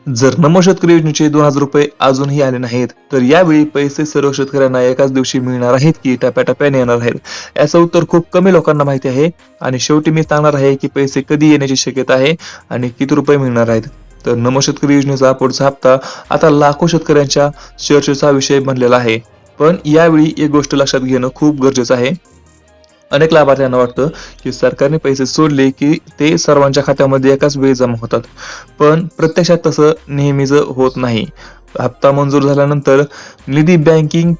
जर नमो शेतकरी योजनेचे 2,000 रुपये अजूनही आले नाहीत, तर यावेळी पैसे सर्व शेतकऱ्यांना एकाच दिवशी मिळणार आहेत की टप्प्याटप्प्याने येणार आहेत? याचं उत्तर खूप कमी लोकांना माहिती आहे. आणि शेवटी मी सांगणार आहे की पैसे कधी येण्याची शक्यता आहे आणि किती रुपये मिळणार आहेत. तर नमो शेतकरी योजनेचा पुढचा हप्ता आता लाखो शेतकऱ्यांच्या चर्चेचा विषय बनलेला आहे. पण यावेळी एक गोष्ट लक्षात घेणं खूप गरजेचं आहे. अनेक लाभार्थ्यांना वाटतं की सरकारने पैसे सोडले की ते सर्वांच्या खात्यामध्ये एकाच वेळी जमा होतात. पण प्रत्यक्षात तसं नेहमीच होत नाही. हप्ता मंजूर झाल्यानंतर निधी बँकिंग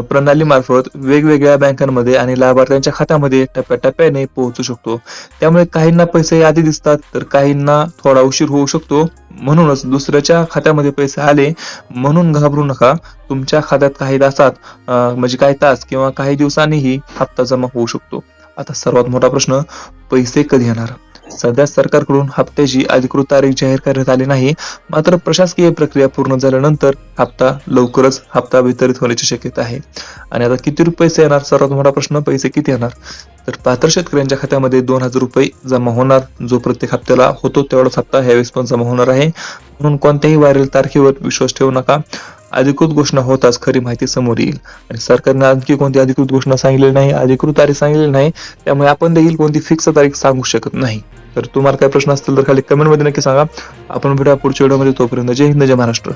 प्रणालीमार्फत वेगवेगळ्या बँकांमध्ये आणि लाभार्थ्यांच्या खात्यामध्ये टप्प्याटप्प्याने पोहोचू शकतो. त्यामुळे काहींना पैसे आधी दिसतात, तर काहींना थोडा उशीर होऊ शकतो. म्हणूनच दुसऱ्याच्या खात्यामध्ये पैसे आले म्हणून घाबरू नका. तुमच्या खात्यात काही तासात म्हणजे काही तास किंवा काही दिवसांनीही हप्ता जमा होऊ शकतो. आता सर्वात मोठा प्रश्न, पैसे कधी येणार? सध्या सरकारकडून हप्त्याची अधिकृत तारीख जाहीर करण्यात आली नाही. मात्र प्रशासकीय प्रक्रिया पूर्ण झाल्यानंतर लवकरच हप्ता वितरित होण्याची शक्यता आहे. आणि आता किती पैसे येणार? सर्वात मोठा प्रश्न, पैसे किती येणार? तर पात्र शेतकऱ्यांच्या खात्यामध्ये 2,000 रुपये जमा होणार. जो प्रत्येक हप्त्याला होतो तेवढाच हप्ता ह्यावेळेस पण जमा होणार आहे. म्हणून कोणत्याही व्हायरल तारखेवर विश्वास ठेवू नका. अधिकृत घोषणा होताच खरी माहिती समोर येईल. आणि सरकारने आणखी कोणती अधिकृत घोषणा सांगितलेली नाही, अधिकृत तारीख सांगितलेली नाही. त्यामुळे आपण देखील कोणती फिक्स तारीख सांगू शकत नाही. तर तुम्हाला काही प्रश्न असतील तर खाली कमेंटमध्ये नक्की सांगा. आपण भेटूया पुढच्या व्हिडिओमध्ये. तोपर्यंत जय हिंद, जय महाराष्ट्र.